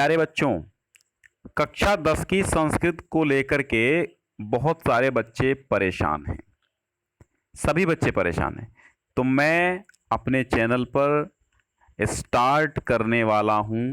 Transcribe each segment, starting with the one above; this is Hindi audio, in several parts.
प्यारे बच्चों, कक्षा 10 की संस्कृत को लेकर के बहुत सारे बच्चे परेशान हैं। सभी बच्चे परेशान हैं। तो मैं अपने चैनल पर स्टार्ट करने वाला हूं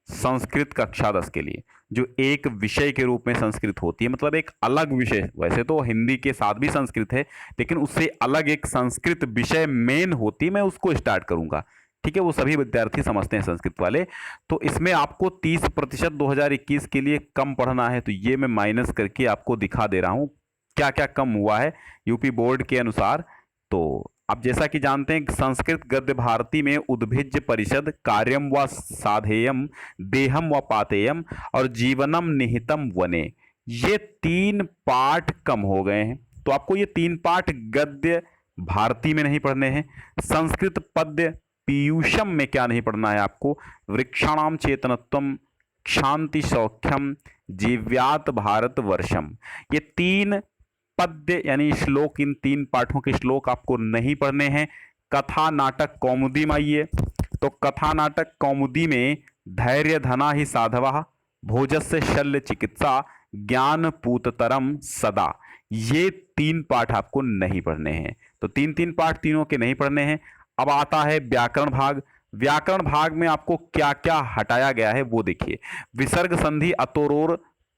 संस्कृत कक्षा 10 के लिए, जो एक विषय के रूप में संस्कृत होती है, मतलब एक अलग विषय। वैसे तो हिंदी के साथ भी संस्कृत है, लेकिन उससे अलग एक संस्कृत विषय मेन होती है। मैं उसको स्टार्ट करूंगा, ठीक है। वो सभी विद्यार्थी समझते हैं संस्कृत वाले। तो इसमें आपको 30% 2021 के लिए कम पढ़ना है, तो ये मैं माइनस करके आपको दिखा दे रहा हूँ क्या क्या कम हुआ है यूपी बोर्ड के अनुसार। तो आप जैसा कि जानते हैं, संस्कृत गद्य भारती में उद्भिज्य परिषद, कार्यम व साधेयम, देहम व पातेयम और जीवनम निहितम वने, ये 3 पाठ कम हो गए हैं। तो आपको ये 3 पाठ गद्य भारती में नहीं पढ़ने हैं। संस्कृत पद्य पीयूषम में क्या नहीं पढ़ना है आपको? वृक्षाणाम चेतनत्वम, शांति सौख्यम, जीव्यात भारत वर्षम, ये 3 पद्य यानी श्लोक, इन 3 पाठों के श्लोक आपको नहीं पढ़ने हैं। कथा नाटक कौमुदी में आइए, तो कथा नाटक कौमुदी में धैर्य धना ही साधवा, भोजस्य शल्य चिकित्सा, ज्ञान पूततरम सदा, ये 3 पाठ आपको नहीं पढ़ने हैं। तो 3 पाठ तीनों के नहीं पढ़ने हैं। अब आता है व्याकरण भाग। व्याकरण भाग में आपको क्या क्या हटाया गया है वो देखिए। विसर्ग संधि अतोरोर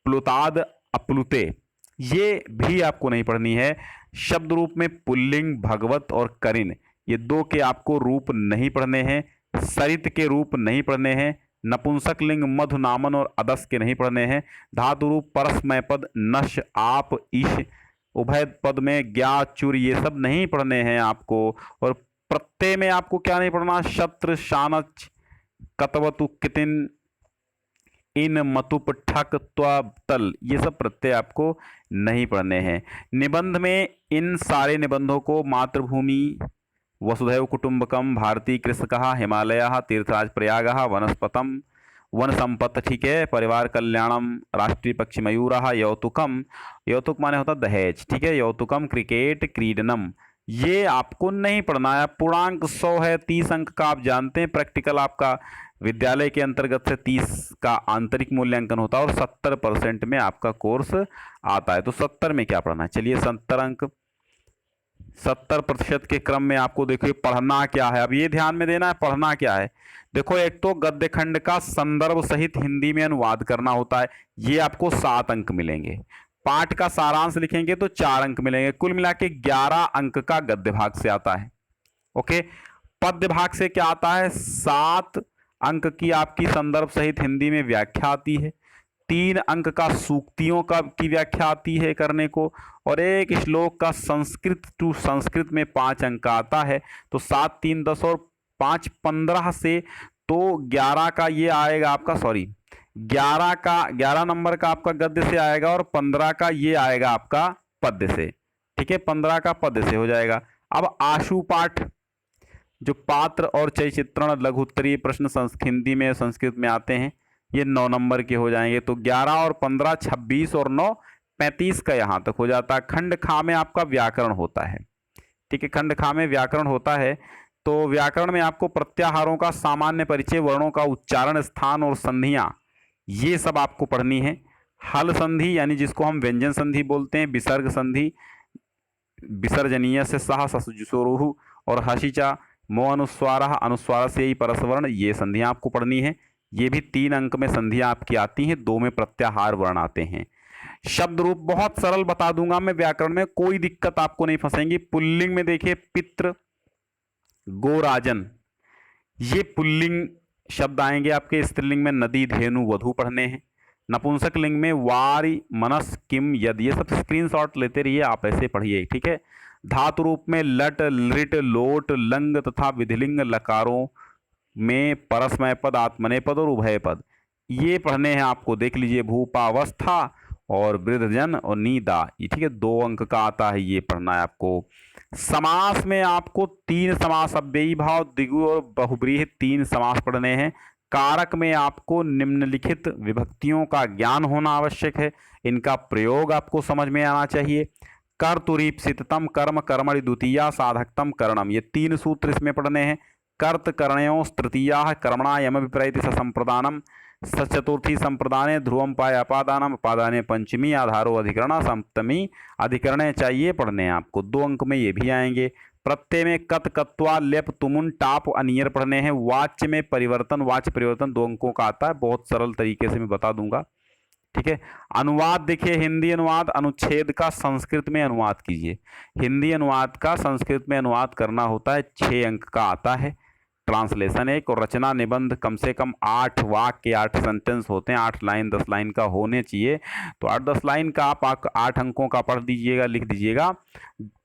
प्लुताद अप्लुते, ये भी आपको नहीं पढ़नी है। शब्द रूप में पुल्लिंग भगवत और करिन, ये 2 के आपको रूप नहीं पढ़ने हैं। सरित के रूप नहीं पढ़ने हैं। नपुंसक लिंग मधु नामन और अदस के नहीं पढ़ने हैं। धातु रूप परस्मय पद नश आप ईश, उभय पद में ज्ञा चुर, ये सब नहीं पढ़ने हैं आपको। और प्रत्यय में आपको क्या नहीं पढ़ना? शत्र शानच कतवतु कितिन इन मतुप ठक त्वतल, ये सब प्रत्यय आपको नहीं पढ़ने हैं। निबंध में इन सारे निबंधों को मातृभूमि, वसुधैव कुटुंबकम, भारती कृषकः, हिमालय, तीर्थराज प्रयाग, वनस्पतम वन संपत्त, ठीक है, परिवार कल्याणम, राष्ट्रीय पक्षी मयूरः, यौतुकम, यौतुक माने होता दहेज, ठीक है, यौतुकम, क्रिकेट क्रीडनम, ये आपको नहीं पढ़ना है। पूर्णांक 100 है, 30 अंक का आप जानते हैं। प्रैक्टिकल आपका विद्यालय के अंतर्गत से 30 का आंतरिक मूल्यांकन होता है और 70% में आपका कोर्स आता है। तो 70 में क्या पढ़ना है? चलिए 70 अंक, 70% के क्रम में आपको देखिए पढ़ना क्या है। अब ये ध्यान में देना है पढ़ना क्या है। देखो, एक तो गद्य खंड का संदर्भ सहित हिंदी में अनुवाद करना होता है, ये आपको 7 अंक मिलेंगे। पाठ का सारांश लिखेंगे तो 4 अंक मिलेंगे। कुल मिला के 11 अंक का गद्य भाग से आता है। ओके, पद्य भाग से क्या आता है? 7 अंक की आपकी संदर्भ सहित हिंदी में व्याख्या आती है। 3 अंक का सूक्तियों का की व्याख्या आती है करने को, और एक श्लोक का संस्कृत टू संस्कृत में 5 अंक का आता है। तो 7 3 10 और 5 15 से, तो 11 का ये आएगा आपका, सॉरी 11 नंबर का आपका गद्य से आएगा और 15 का ये आएगा आपका पद्य से, ठीक है, 15 का पद्य से हो जाएगा। अब आशु पाठ, जो पात्र और चयचित्रण लघु उत्तरीय प्रश्न हिंदी में संस्कृत में आते हैं, ये 9 नंबर के हो जाएंगे। तो 11 और 15 26 और 9 35 का यहाँ तक हो जाता है। खंड खा में आपका व्याकरण होता है, ठीक है, खंड खा में व्याकरण होता है। तो व्याकरण में आपको प्रत्याहारों का सामान्य परिचय, वर्णों का उच्चारण, स्थान और संधियां, ये सब आपको पढ़नी है। हल संधि यानी जिसको हम व्यंजन संधि बोलते हैं, विसर्ग संधि, विसर्जनीय से सह ससुजुसोरुहु और हसीचा मो अनुस्वार, अनुस्वार से ही परसवर्ण, ये संधियां आपको पढ़नी है। ये भी 3 अंक में संधियां आपकी आती हैं, 2 में प्रत्याहार वर्ण आते हैं। शब्द रूप बहुत सरल बता दूंगा मैं, व्याकरण में कोई दिक्कत आपको नहीं फंसेगी। पुल्लिंग में देखिए पित्र, गोराजन, ये पुल्लिंग शब्द आएंगे आपके। स्त्रीलिंग में नदी, धेनु, वधु पढ़ने हैं। नपुंसक लिंग में वारि, मनस, किम, यद, ये सब स्क्रीनशॉट लेते रहिए, आप ऐसे पढ़िए, ठीक है। धातु रूप में लट, लृट, लोट, लंग तथा विधिलिंग लकारों में परस्मय पद, आत्मनेय पद और उभय पद, ये पढ़ने हैं आपको। देख लीजिए भूपावस्था और वृद्धजन और नीदा, ये ठीक है, 2 अंक का आता है, ये पढ़ना है आपको। समास में आपको 3 समास, अव्ययी भाव, द्विगु और बहुब्रीहि 3 समास पढ़ने हैं। कारक में आपको निम्नलिखित विभक्तियों का ज्ञान होना आवश्यक है, इनका प्रयोग आपको समझ में आना चाहिए। कर्तुरीप्सितम कर्म, कर्मणि द्वितीया, साधकतम करणम, ये 3 सूत्र इसमें पढ़ने हैं। कर्त करणयों तृतीया, कर्मणा यम विपरीत संप्रदानम, चतुर्थी संप्रदाने ध्रुवम पाय अपादानम अपादाने पंचमी आधारो अधिकरण सप्तमी अधिकरण चाहिए पढ़ने हैं आपको। 2 अंक में ये भी आएंगे। प्रत्यय में कत कत्वा लेप तुमुन टाप अनियर पढ़ने हैं। वाच्य में परिवर्तन, वाच्य परिवर्तन 2 अंकों का आता है, बहुत सरल तरीके से मैं बता दूंगा। ठीक है। अनुवाद देखिए, हिंदी अनुवाद अनुच्छेद का संस्कृत में अनुवाद कीजिए। हिंदी अनुवाद का संस्कृत में अनुवाद करना होता है, 6 अंक का आता है ट्रांसलेशन एक। और रचना निबंध कम से कम 8 वाक्य 8 सेंटेंस होते हैं, 8 लाइन 10 लाइन का होने चाहिए। तो 8-10 लाइन का आप 8 अंकों का पढ़ दीजिएगा, लिख दीजिएगा।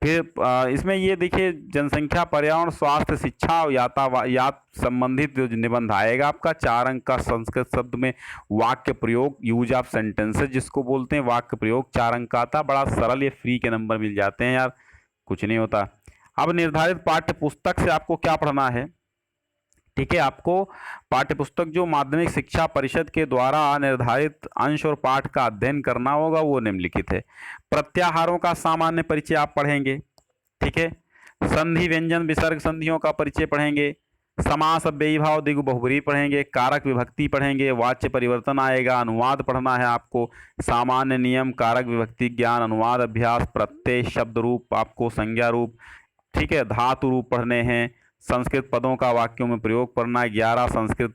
फिर इसमें ये देखिए, जनसंख्या, पर्यावरण, स्वास्थ्य, शिक्षा और यातायात संबंधित जो निबंध आएगा आपका, 4 अंक का संस्कृत शब्द में वाक्य प्रयोग, यूज ऑफ सेंटेंसेस जिसको बोलते हैं, वाक्य प्रयोग 4 अंक का आता। बड़ा सरल, ये फ्री के नंबर मिल जाते हैं यार, कुछ नहीं होता। अब निर्धारित पाठ्य पुस्तक से आपको क्या पढ़ना है। ठीक है, आपको पाठ्यपुस्तक जो माध्यमिक शिक्षा परिषद के द्वारा निर्धारित अंश और पाठ का अध्ययन करना होगा वो निम्नलिखित है। प्रत्याहारों का सामान्य परिचय आप पढ़ेंगे। ठीक है, संधि व्यंजन विसर्ग संधियों का परिचय पढ़ेंगे। समास अव्ययी भाव दिगु बहुब्रीहि पढ़ेंगे। कारक विभक्ति पढ़ेंगे। वाच्य परिवर्तन आएगा। अनुवाद पढ़ना है आपको। सामान्य नियम, कारक विभक्ति ज्ञान, अनुवाद अभ्यास, प्रत्यय, शब्द रूप, आपको संज्ञा रूप, ठीक है, धातु रूप पढ़ने हैं। संस्कृत पदों का वाक्यों में प्रयोग पढ़ना है। 11 संस्कृत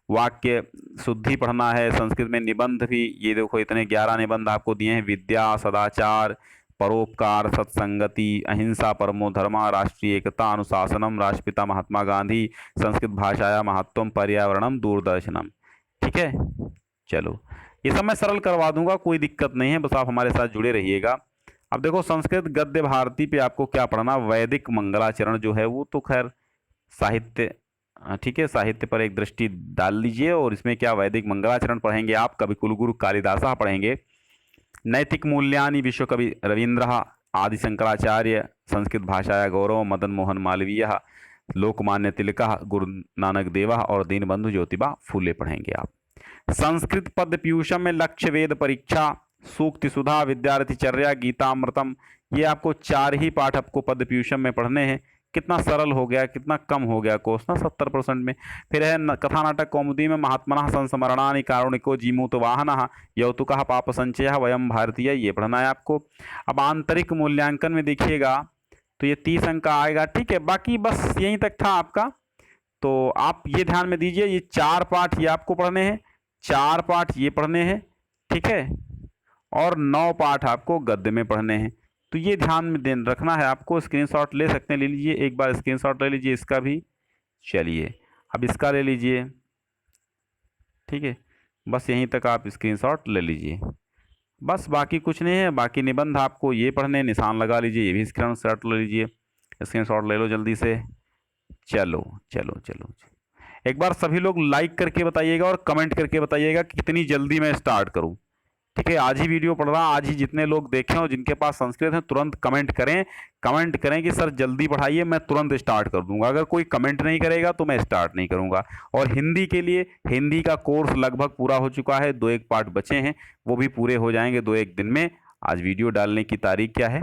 वाक्य शुद्धि पढ़ना है। संस्कृत में निबंध भी, ये देखो इतने 11 निबंध आपको दिए हैं। विद्या, सदाचार, परोपकार, सत्संगति, अहिंसा परमो धर्मा, राष्ट्रीय एकता, अनुशासनम, राष्ट्रपिता महात्मा गांधी, संस्कृत भाषाया महत्वम, पर्यावरणम, दूरदर्शनम। ठीक है, चलो ये सब मैं सरल करवा दूंगा, कोई दिक्कत नहीं है, बस आप हमारे साथ जुड़े रहिएगा। अब देखो, संस्कृत गद्य भारती पे आपको क्या पढ़ना, वैदिक मंगलाचरण जो है वो तो खैर साहित्य, ठीक है, साहित्य पर एक दृष्टि डाल लीजिए। और इसमें क्या, वैदिक मंगलाचरण पढ़ेंगे आप। कवि कुलगुरु कालिदास पढ़ेंगे। नैतिक मूल्यानि विश्व कवि रवींद्र, आदि शंकराचार्य, संस्कृत भाषाया गौरव, मदन मोहन मालवीय, लोकमान्य तिलक, गुरु नानक देव और दीनबंधु ज्योतिबा फूले पढ़ेंगे आप। संस्कृत पद पीयूषम में लक्ष्य वेद परीक्षा, सूक्ति सुधा, विद्यार्थीचर्या, गीतामृतम, ये आपको 4 ही पाठ आपको पद पीयूषम में पढ़ने हैं। कितना सरल हो गया, कितना कम हो गया कोर्स ना, 70% में। फिर है कथा नाटक कौमुदी में महात्मनः संस्मरणानि कारुणिको जीमूत वाहनः यौतुकः पाप संचयः वयम भारतीय, ये पढ़ना है आपको। अब आंतरिक मूल्यांकन में देखिएगा तो ये 30 अंक का आएगा। ठीक है, बाकी बस यहीं तक था आपका। तो आप ये ध्यान में दीजिए, ये 4 पाठ ये आपको पढ़ने हैं, 4 पाठ ये पढ़ने हैं। ठीक है, और 9 पाठ आपको गद्य में पढ़ने हैं। तो ये ध्यान में रखना है आपको। स्क्रीनशॉट ले सकते हैं, ले लीजिए, एक बार स्क्रीनशॉट ले लीजिए इसका भी। चलिए अब इसका ले लीजिए। ठीक है, बस यहीं तक आप स्क्रीनशॉट ले लीजिए, बस बाकी कुछ नहीं है। बाकी निबंध आपको ये पढ़ने, निशान लगा लीजिए, ये भी स्क्रीनशॉट ले लीजिए, स्क्रीनशॉट ले लो जल्दी से। चलो चलो चलो, एक बार सभी लोग लाइक करके बताइएगा और कमेंट करके बताइएगा कि कितनी जल्दी मैं स्टार्ट करूं। ठीक है, आज ही वीडियो पढ़ रहा, आज ही जितने लोग देखें और जिनके पास संस्कृत है तुरंत कमेंट करें। कमेंट करें कि सर जल्दी पढ़ाइए, मैं तुरंत स्टार्ट कर दूंगा। अगर कोई कमेंट नहीं करेगा तो मैं स्टार्ट नहीं करूंगा। और हिंदी के लिए, हिंदी का कोर्स लगभग पूरा हो चुका है, 2-1 पार्ट बचे हैं, वो भी पूरे हो जाएंगे 2-1 दिन में। आज वीडियो डालने की तारीख क्या है,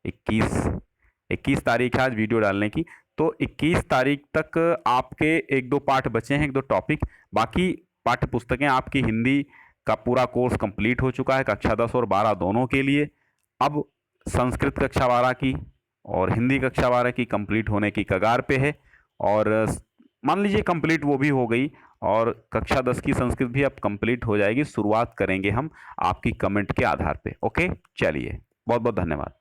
21 तारीख है आज वीडियो डालने की। तो 21 तारीख तक आपके 1-2 पाठ बचे हैं, 1-2 टॉपिक। बाकी पाठ्य पुस्तकें आपकी हिंदी का पूरा कोर्स कंप्लीट हो चुका है, कक्षा 10 और 12 दोनों के लिए। अब संस्कृत कक्षा 12 की और हिंदी कक्षा 12 की कंप्लीट होने की कगार पे है। और मान लीजिए कंप्लीट वो भी हो गई, और कक्षा 10 की संस्कृत भी अब कंप्लीट हो जाएगी। शुरुआत करेंगे हम आपकी कमेंट के आधार पे। ओके, चलिए, बहुत बहुत धन्यवाद।